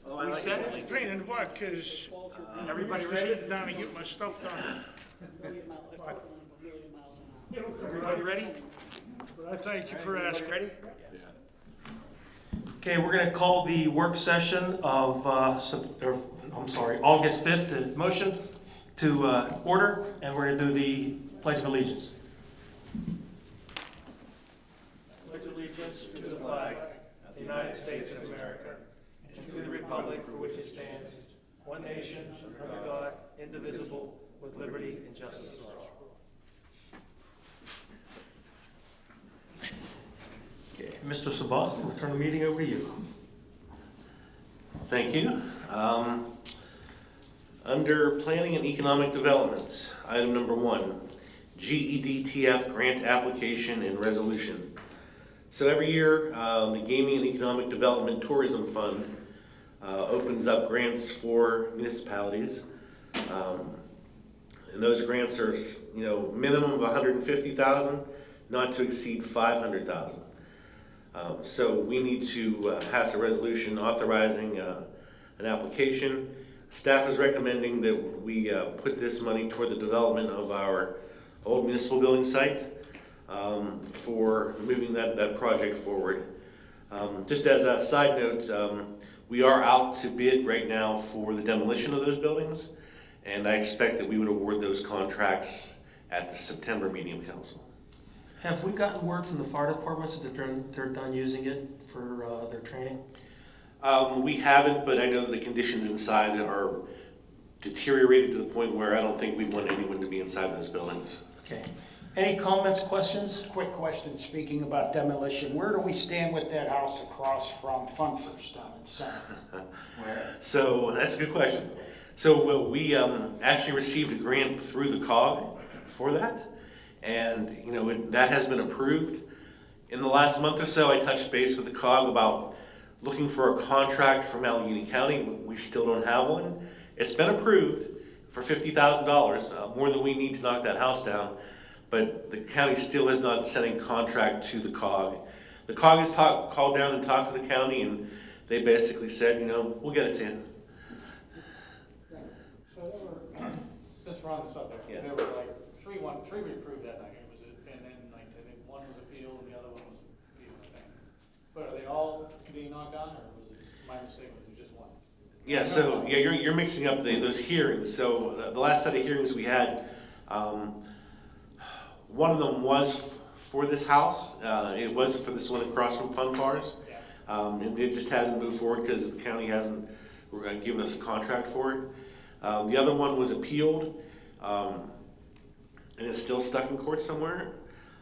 We said It's a pain in the butt, because everybody I ready? sit down and get my stuff done. Everybody ready? But I thank you for asking. Ready? Okay, we're going to call the work session of, August 5th, the motion to order, and we're going to do the Pledge of Allegiance. Pledge allegiance to the flag of the United States of America and to the republic for which it stands, one nation, under God, indivisible, with liberty and justice for all. Okay, Mr. Sabas, we'll turn the meeting over to you. Thank you. Under Planning and Economic Development, item number 1, GEDTF grant application and resolution. So every year, the Gaming and Economic Development Tourism Fund opens up grants for municipalities. And those grants are, minimum of $150,000, not to exceed $500,000. So we need to pass a resolution authorizing an application. Staff is recommending that we put this money toward the development of our old municipal building site for moving that project forward. Just as a side note, we are out to bid right now for the demolition of those buildings, and I expect that we would award those contracts at the September meeting of council. Have we gotten word from the fire departments that they're done using it for their training? We haven't, but I know that the conditions inside are deteriorated to the point where I don't think we'd want anyone to be inside those buildings. Okay. Any comments, questions? Quick question, speaking about demolition, where do we stand with that house across from Funfers down in Center? Where? So that's a good question. So we actually received a grant through the COG for that, and that has been approved. In the last month or so, I touched base with the COG about looking for a contract from Allegheny County. We still don't have one. It's been approved for $50,000, more than we need to knock that house down, but the county still has not sent a contract to the COG. The COG has called down and talked to the county, and they basically said, we'll get it to you. So there were, just on the subject, Yeah. there were like three we approved that night, and then like, I think one was appealed and the other one was appealed, I think. But are they all being knocked down, or was it, my mistake, was it just one? Yeah, so you're mixing up those hearings. So the last set of hearings we had, one of them was for this house. It was for this one across from Funfars. Yeah. And it just hasn't moved forward because the county hasn't given us a contract for it. The other one was appealed, and it's still stuck in court somewhere.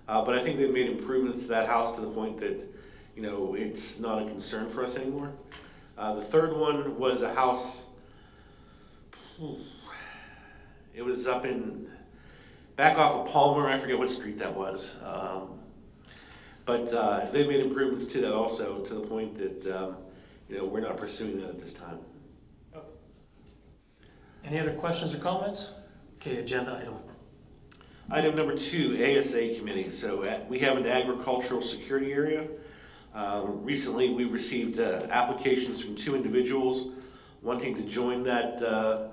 But I think they've made improvements to that house to the point that, it's not a concern for us anymore. The third one was a house, it was up back off of Palmer, I forget what street that was. But they've made improvements to that also, to the point that, we're not pursuing that at this time. Any other questions or comments? Okay, agenda item. Item number 2, ASA committee. So we have an agricultural security area. Recently, we received applications from 2 individuals wanting to join that the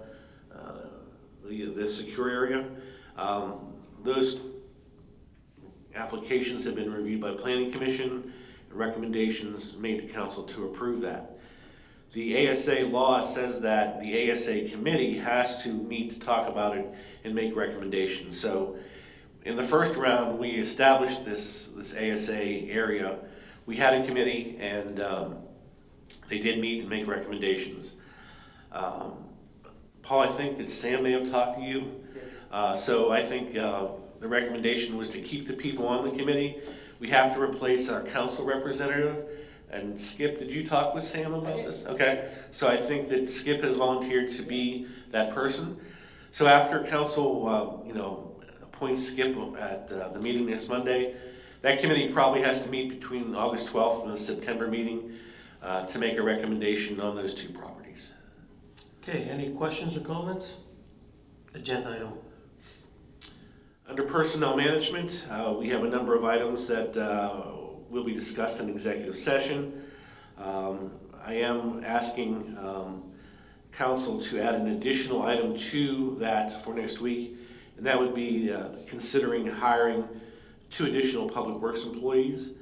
secure area. Those applications have been reviewed by Planning Commission and recommendations made to council to approve that. The ASA law says that the ASA committee has to meet to talk about it and make recommendations. So in the first round, we established this ASA area. We had a committee, and they did meet and make recommendations. Paul, I think that Sam may have talked to you. So I think the recommendation was to keep the people on the committee. We have to replace our council representative. And Skip, did you talk with Sam about this? Okay, so I think that Skip has volunteered to be that person. So after council, appoints Skip at the meeting next Monday, that committee probably has to meet between August 12th and the September meeting to make a recommendation on those 2 properties. Okay, any questions or comments? Agenda item. Under personnel management, we have a number of items that will be discussed in executive session. I am asking council to add an additional item to that for next week, and that would be considering hiring 2 additional public works employees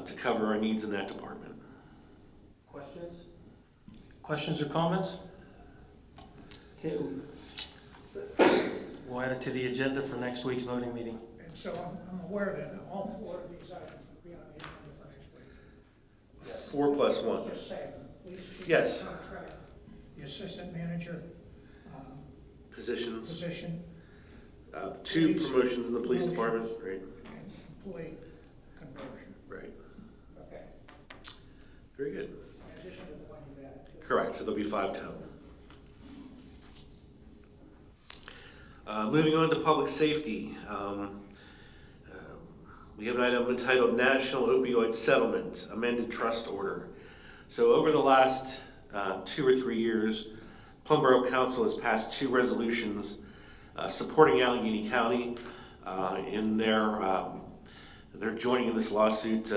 to cover our needs in that department. Questions? Questions or comments? Okay. We'll add it to the agenda for next week's voting meeting. And so I'm aware that all 4 of these items will be on the agenda for next week. 4 plus 1. Just saying, police chief. Yes. Contract, the assistant manager, Positions, position, 2 promotions in the police department, right? and employee conversion. Right. Okay. Very good. In addition to the one you added. Correct, so there'll be 5 total. Moving on to public safety. We have an item entitled National Opioid Settlement, Amended Trust Order. So over the last 2 or 3 years, Plum Boro Council has passed 2 resolutions supporting Allegheny County in their joining in this lawsuit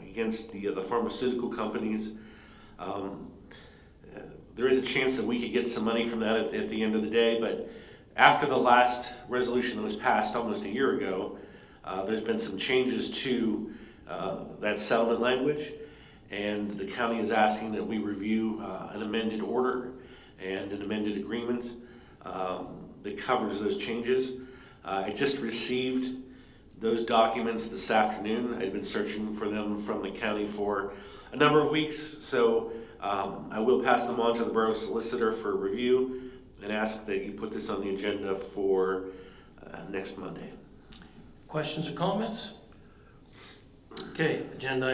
against the pharmaceutical companies. There is a chance that we could get some money from that at the end of the day, but after the last resolution that was passed almost a year ago, there's been some changes to that settlement language, and the county is asking that we review an amended order and an amended agreement that covers those changes. I just received those documents this afternoon. I'd been searching for them from the county for a number of weeks, so I will pass them on to the borough solicitor for review and ask that you put this on the agenda for next Monday. Questions or comments? Okay, agenda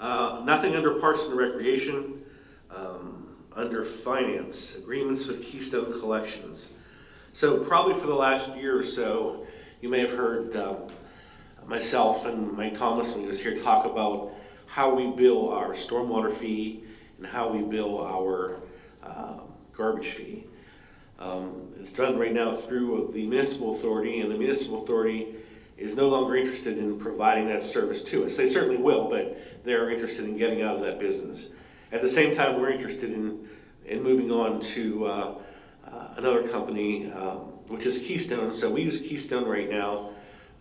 item. Nothing under Parks and Recreation. Under Finance, agreements with Keystone Collections. So probably for the last year or so, you may have heard myself and Mike Thomas, when he was here, talk about how we bill our stormwater fee and how we bill our garbage fee. It's done right now through the municipal authority, and the municipal authority is no longer interested in providing that service to us. They certainly will, but they're interested in getting out of that business. At the same time, we're interested in moving on to another company, which is Keystone. So we use Keystone right now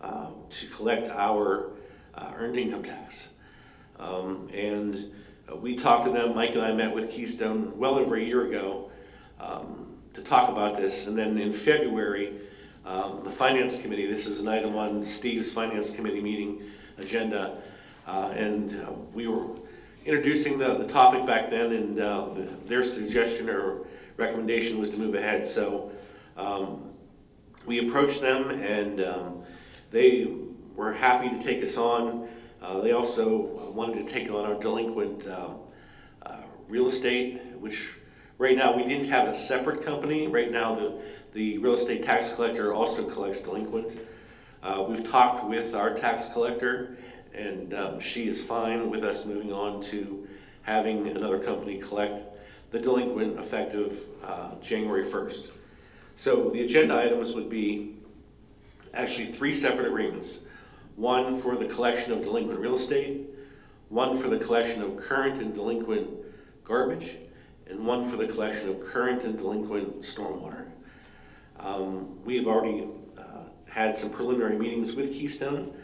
to collect our earned income tax. And we talked to them. Mike and I met with Keystone well over a year ago to talk about this. And then in February, the Finance Committee, this is an item on Steve's Finance Committee meeting agenda, and we were introducing the topic back then, and their suggestion or recommendation was to move ahead. So we approached them, and they were happy to take us on. They also wanted to take on our delinquent real estate, which right now we didn't have a separate company. Right now the real estate tax collector also collects delinquent. We've talked with our tax collector, and she is fine with us moving on to having another company collect the delinquent effective January 1st. So the agenda items would be actually 3 separate agreements. One for the collection of delinquent real estate, one for the collection of current and delinquent garbage, and one for the collection of current and delinquent stormwater. We've already had some preliminary meetings with Keystone.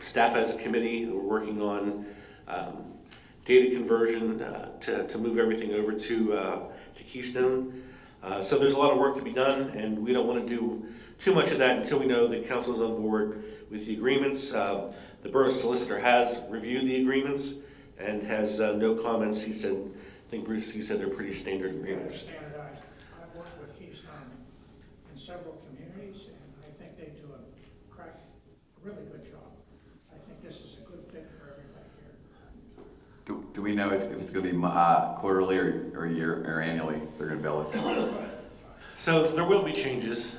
Staff as a committee, we're working on data conversion to move everything over to Keystone. So there's a lot of work to be done, and we don't want to do too much of that until we know that council's on board with the agreements. The borough solicitor has reviewed the agreements and has no comments. He said, I think Bruce, you said they're pretty standard agreements. Standardized. I've worked with Keystone in several communities, and I think they do a really good job. I think this is a good fit for everybody here. Do we know if it's going to be quarterly or year or annually? They're going to bill us. So there will be changes.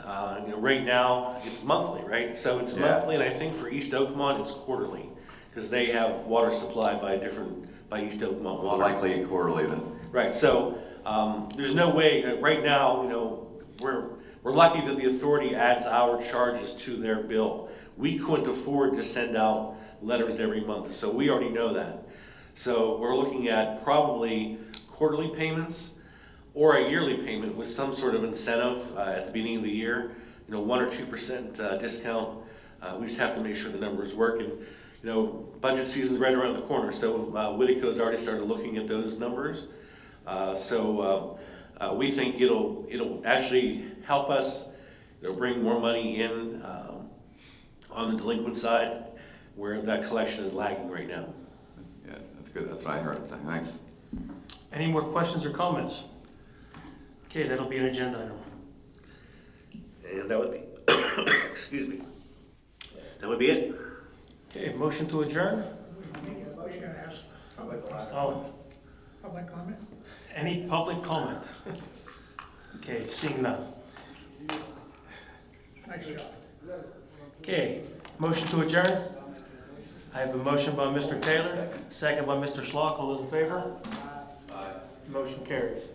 Right now it's monthly, right? So it's monthly, and I think for East Oakmont it's quarterly because they have water supplied by East Oakmont Water. Likely quarterly then. Right. So there's no way right now. We're lucky that the authority adds our charges to their bill. We couldn't afford to send out letters every month, so we already know that. So we're looking at probably quarterly payments or a yearly payment with some sort of incentive at the beginning of the year, 1 or 2% discount. We just have to make sure the numbers work. And, budget season's right around the corner, so Whitico's already started looking at those numbers. We think it'll actually help us, bring more money in on the delinquent side, where that collection is lagging right now. Yeah, that's good, that's what I heard, thanks. Any more questions or comments? Okay, that'll be an agenda item. And that would be, excuse me, that would be it. Okay, motion to adjourn? Make a motion and ask Oh, public comment? any public comment? Okay, seeing none. Nice job. Okay, motion to adjourn? I have a motion by Mr. Taylor, second by Mr. Schlock. All those in favor? Aye. Motion carries.